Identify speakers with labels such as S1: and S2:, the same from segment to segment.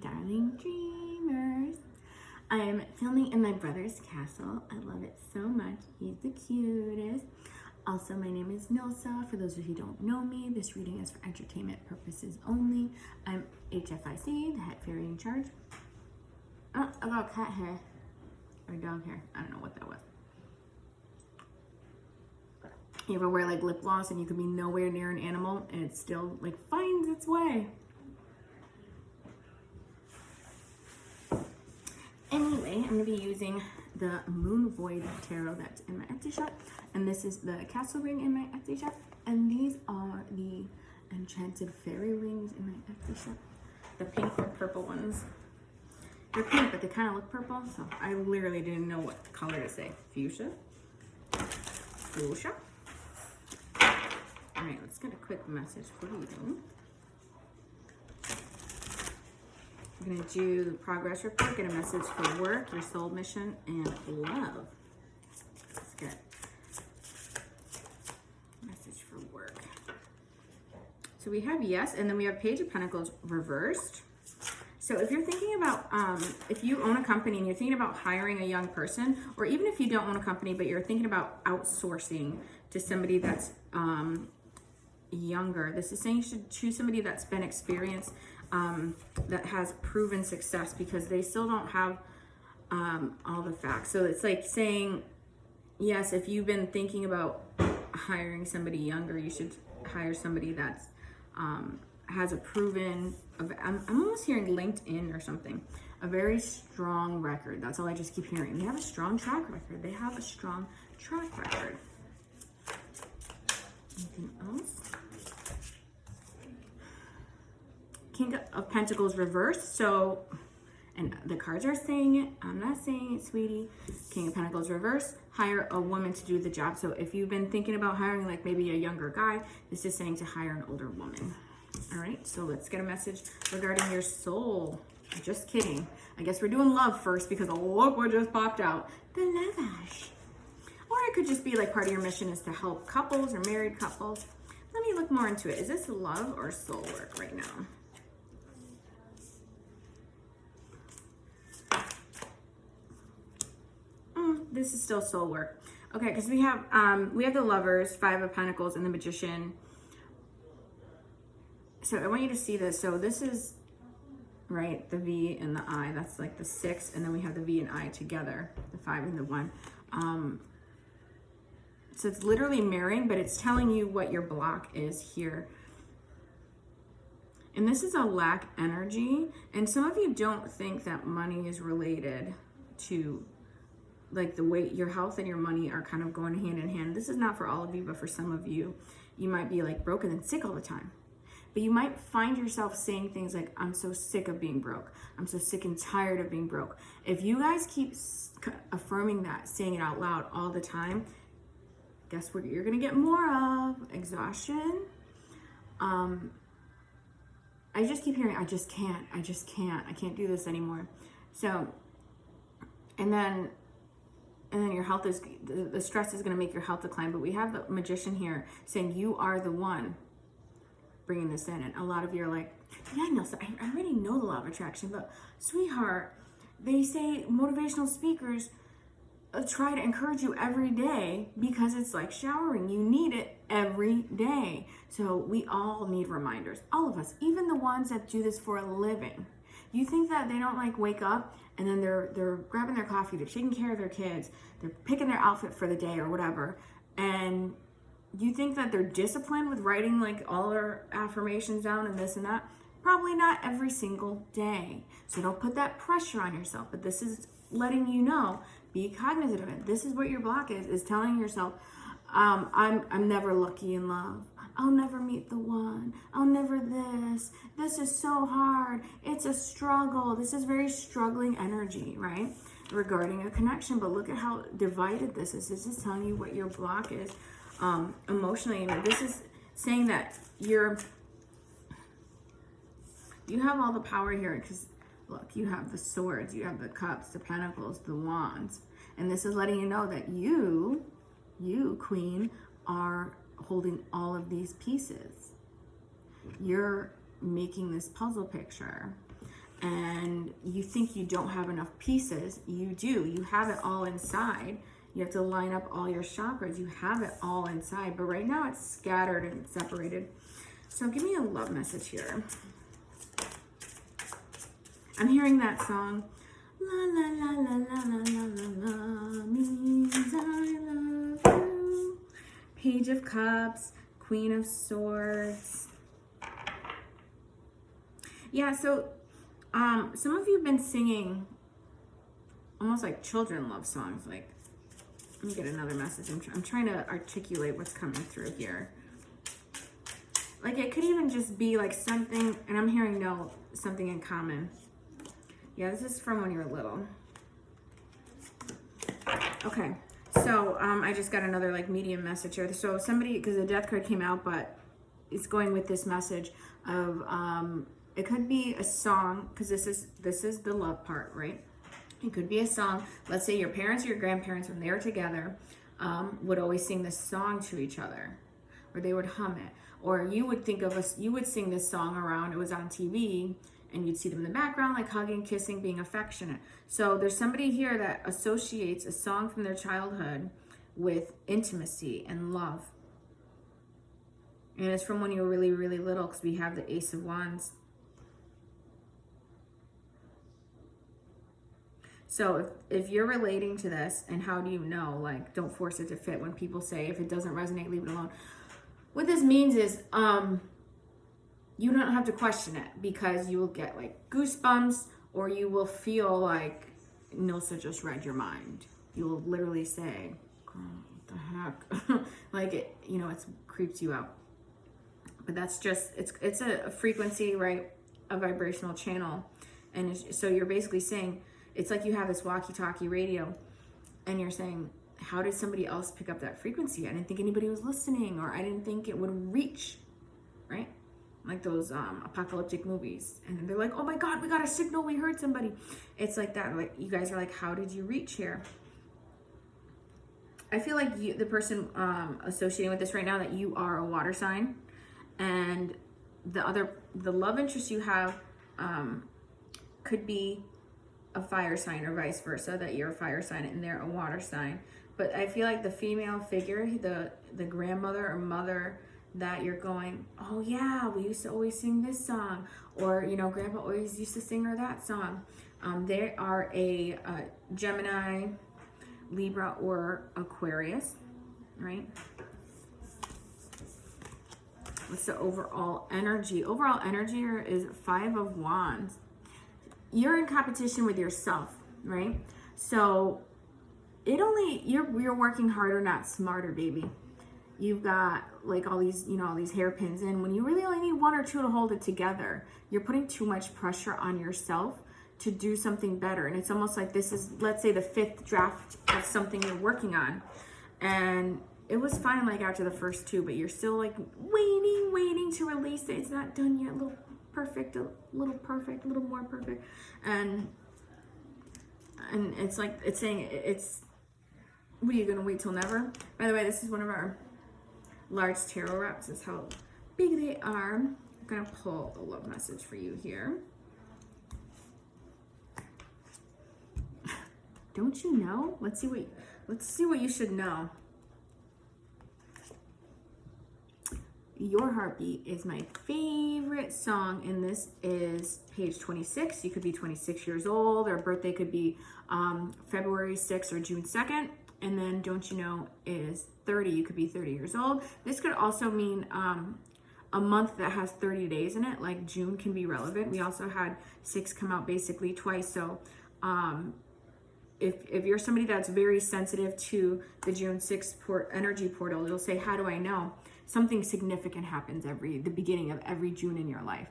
S1: darling dreamers. I am filming in my brother's castle. I love it so much. He's the cutest. Also, my name is Nilsa. For those of you who don't know me, this reading is for entertainment purposes only. I'm HFIC, the head fairy in charge. Oh, I got cat hair. Or dog hair. I don't know what that was. You ever wear like lip gloss and you could be nowhere near an animal and it still like finds its way? Anyway, I'm going to be using the Moon Void Tarot that's in my Etsy shop. And this is the Castle Ring in my Etsy shop. And these are the Enchanted Fairy Rings in my Etsy shop. The pink and purple ones. They're pink, but they kind of look purple. So I literally didn't know what color to say. Fuchsia. Fuchsia. All right, let's get a quick message for reading. We're going to do the progress report, get a message for work, your soul mission, and love. Let's get a message for work. So we have yes, and then we have Page of Pentacles reversed. So if you're thinking about, if you own a company and you're thinking about hiring a young person, or even if you don't own a company, but you're thinking about outsourcing to somebody that's younger, this is saying you should choose somebody that's been experienced, that has proven success, because they still don't have all the facts. So it's like saying, yes, if you've been thinking about hiring somebody younger, you should hire somebody that's has a proven, I'm almost hearing LinkedIn or something, a very strong record. That's all I just keep hearing. They have a strong track record. They have a strong track record. Anything else? King of Pentacles reversed. So, and the cards are saying it. I'm not saying it, sweetie. King of Pentacles reversed. Hire a woman to do the job. So if you've been thinking about hiring like maybe a younger guy, this is saying to hire an older woman. All right, so let's get a message regarding your soul. Just kidding. I guess we're doing love first because look what just popped out. The Lavash. Or it could just be like part of your mission is to help couples or married couples. Let me look more into it. Is this love or soul work right now? This is still soul work. Okay, because we have the Lovers, Five of Pentacles, and the Magician. So I want you to see this. So this is, right, the V and the I. That's like the 6, and then we have the V and I together, the 5 and the 1. So it's literally mirroring, but it's telling you what your block is here. And this is a lack energy. And some of you don't think that money is related to, like, the way your health and your money are kind of going hand in hand. This is not for all of you, but for some of you, you might be like broken and sick all the time. But you might find yourself saying things like, I'm so sick of being broke. I'm so sick and tired of being broke. If you guys keep affirming that, saying it out loud all the time, guess what you're going to get more of? Exhaustion. I just keep hearing, I can't do this anymore. So, and then your health is, the stress is going to make your health decline. But we have the Magician here saying you are the one bringing this in. And a lot of you are like, yeah, Nilsa, I already know the law of attraction, but sweetheart, they say motivational speakers try to encourage you every day because it's like showering. You need it every day. So we all need reminders, all of us, even the ones that do this for a living. You think that they don't like wake up and then they're grabbing their coffee, they're taking care of their kids, they're picking their outfit for the day or whatever, and you think that they're disciplined with writing like all their affirmations down and this and that? Probably not every single day. So don't put that pressure on yourself. But this is letting you know, be cognizant of it. This is what your block is telling yourself, I'm never lucky in love. I'll never meet the one. I'll never this. This is so hard. It's a struggle. This is very struggling energy, right? Regarding a connection. But look at how divided this is. This is telling you what your block is. Emotionally, and this is saying that you have all the power here, because look, you have the swords, you have the cups, the pentacles, the wands, and this is letting you know that you queen are holding all of these pieces. You're making this puzzle picture, and you think you don't have enough pieces. You do. You have it all inside. You have to line up all your chakras. You have it all inside, but right now it's scattered and it's separated. So give me a love message here. I'm hearing that song. La la la la la la la la la means I love you. Page of Cups, Queen of Swords. Yeah, so some of you have been singing almost like children love songs. Like, let me get another message. I'm trying to articulate what's coming through here. Like, it could even just be like something, and I'm hearing no, something in common. Yeah, this is from when you were little. Okay, so I just got another like medium message here. So somebody, because the death card came out, but it's going with this message of it could be a song, because this is the love part, right? It could be a song. Let's say your parents or your grandparents, when they were together, would always sing this song to each other, or they would hum it, or you would think of us, you would sing this song around. It was on TV. And you'd see them in the background, like hugging, kissing, being affectionate. So there's somebody here that associates a song from their childhood with intimacy and love. And it's from when you were really, really little, because we have the Ace of Wands. So if you're relating to this, and how do you know? Like, don't force it to fit. When people say, if it doesn't resonate, leave it alone. What this means is, you don't have to question it, because you will get like goosebumps, or you will feel like Nilsa just read your mind. You will literally say, girl, what the heck? Like, it, you know, it creeps you out. But that's just, it's a frequency, right? A vibrational channel. And so you're basically saying, it's like you have this walkie-talkie radio, and you're saying, how did somebody else pick up that frequency? I didn't think anybody was listening, or I didn't think it would reach, right? Like those apocalyptic movies, and they're like, oh my God, we got a signal, we heard somebody. It's like that. Like, you guys are like, how did you reach here? I feel like the person associating with this right now, that you are a water sign, and the love interest you have could be a fire sign, or vice versa, that you're a fire sign and they're a water sign. But I feel like the female figure, the grandmother or mother, that you're going, oh yeah, we used to always sing this song, or, you know, grandpa always used to sing her that song. They are a Gemini, Libra, or Aquarius, right? What's the overall energy? Overall energy is 5 of Wands. You're in competition with yourself, right? So you're working harder, not smarter, baby. You've got like all these, you know, all these hairpins in, when you really only need 1 or 2 to hold it together. You're putting too much pressure on yourself to do something better. And it's almost like this is, let's say, the 5th draft of something you're working on. And it was fine like after the first 2, but you're still like waiting to release it. It's not done yet. A little perfect, a little more perfect. And it's like, it's saying it's, what are you gonna wait till never? By the way, this is one of our large tarot reps. This is how big they are. I'm gonna pull a love message for you here. Don't you know? Let's see what you should know. Your Heartbeat is my favorite song, and this is page 26. You could be 26 years old, or birthday could be February 6th or June 2nd. And then Don't You Know is 30. You could be 30 years old. This could also mean a month that has 30 days in it, like June can be relevant. We also had 6 come out basically twice. So if you're somebody that's very sensitive to the June 6th energy portal, it'll say, how do I know? Something significant happens the beginning of every June in your life.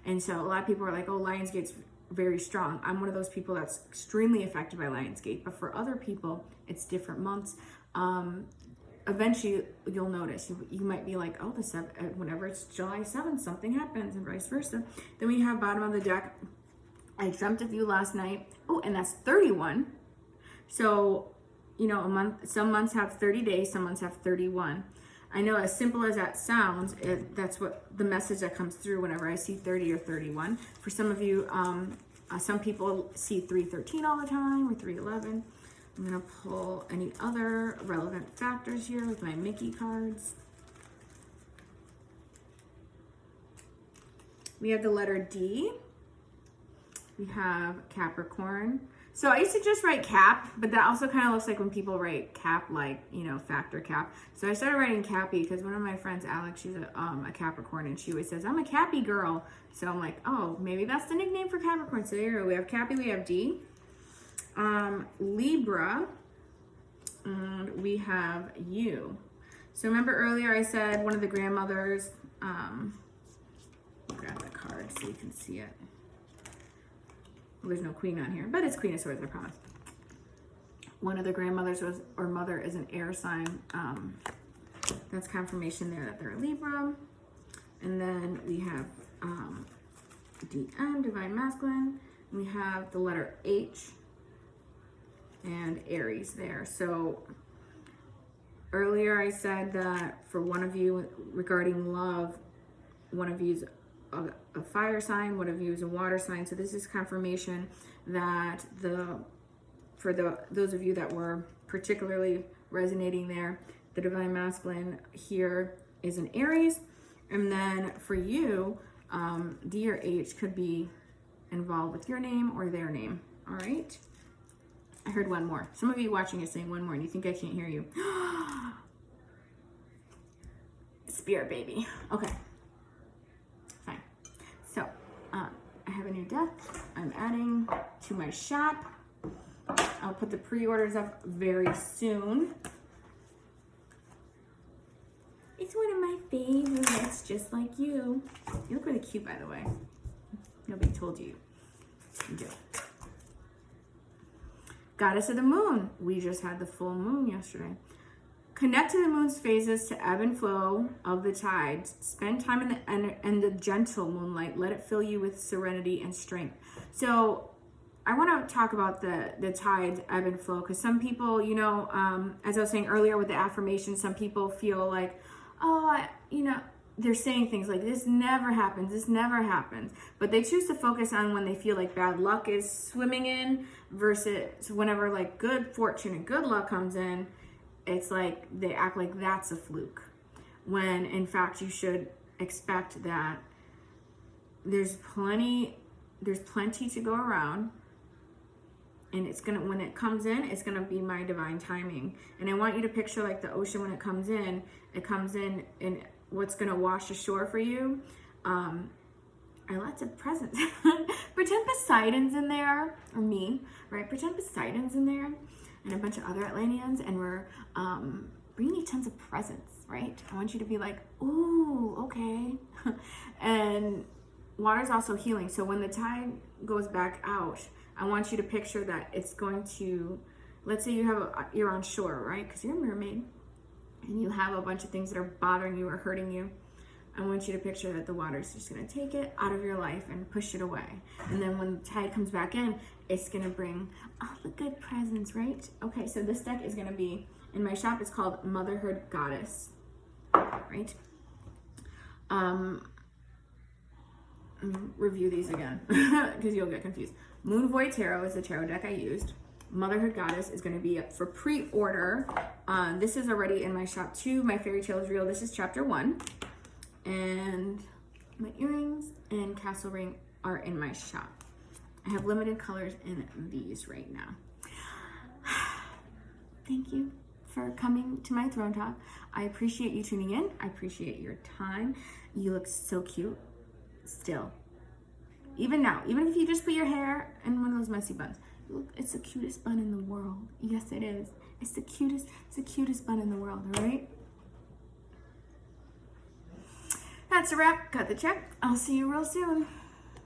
S1: And so a lot of people are like, oh, Lionsgate's very strong. I'm one of those people that's extremely affected by Lionsgate, but for other people, it's different months. Eventually, you'll notice. You might be like, oh, whenever it's July 7th, something happens, and vice versa. Then we have bottom of the deck, I dreamt of you last night. Oh, and that's 31. So, you know, some months have 30 days, some months have 31. I know, as simple as that sounds, that's what the message that comes through whenever I see 30 or 31. For some of you, Some people see 313 all the time or 311. I'm gonna pull any other relevant factors here with my Mickey cards. We have the letter D. We have Capricorn. So I used to just write Cap, but that also kind of looks like when people write Cap, like, you know, factor Cap. So I started writing Cappy because one of my friends, Alex, she's a Capricorn, and she always says, I'm a Cappy girl. So I'm like, oh, maybe that's the nickname for Capricorn. So there you go. We have Cappy, we have D. Libra, and we have U. So remember earlier I said one of the grandmothers, grab the card so you can see it. Well, there's no queen on here, but it's Queen of Swords, I promise. One of the grandmothers was, or mother is an air sign. That's confirmation there that they're a Libra. And then we have DM, Divine Masculine. We have the letter H and Aries there. So earlier I said that for one of you regarding love, one of you's a fire sign, one of you is a water sign. So this is confirmation that those of you that were particularly resonating there, the Divine Masculine here is an Aries. And then for you, D or H could be involved with your name or their name. All right. I heard one more. Some of you watching is saying one more and you think I can't hear you. Spirit baby. Okay. Fine. So, I have a new deck I'm adding to my shop. I'll put the pre-orders up very soon. It's one of my favorites, just like you. You look really cute, by the way. Nobody told you. You do. Goddess of the Moon. We just had the full moon yesterday. Connect to the moon's phases to ebb and flow of the tides. Spend time in the gentle moonlight. Let it fill you with serenity and strength. So I want to talk about the tides, ebb and flow, because some people, you know, as I was saying earlier with the affirmation, some people feel like, oh, you know, they're saying things like, this never happens, this never happens. But they choose to focus on when they feel like bad luck is swimming in versus whenever like good fortune and good luck comes in, it's like they act like that's a fluke. When in fact you should expect that there's plenty to go around. And it's gonna, when it comes in, it's gonna be my divine timing. And I want you to picture like the ocean when it comes in and what's gonna wash ashore for you are lots of presents. Pretend Poseidon's in there, or me, right? Pretend Poseidon's in there and a bunch of other Atlanteans, and we're bringing you tons of presents, right? I want you to be like, ooh, okay. And water's also healing. So when the tide goes back out, I want you to picture that it's going to, let's say you're on shore, right? Because you're a mermaid and you have a bunch of things that are bothering you or hurting you. I want you to picture that the water's just going to take it out of your life and push it away. And then when the tide comes back in, it's going to bring all the good presents, right? Okay, so this deck is going to be, in my shop, it's called Motherhood Goddess, right? Review these again because you'll get confused. Moon Void Tarot is the tarot deck I used. Motherhood Goddess is going to be up for pre-order. This is already in my shop too. My Fairytale is real. This is chapter 1. And my earrings and castle ring are in my shop. I have limited colors in these right now. Thank you for coming to my throne talk. I appreciate you tuning in. I appreciate your time. You look so cute still. Even now, even if you just put your hair in one of those messy buns, look, it's the cutest bun in the world. Yes, it is. It's the cutest bun in the world, all right? That's a wrap. Cut the check. I'll see you real soon.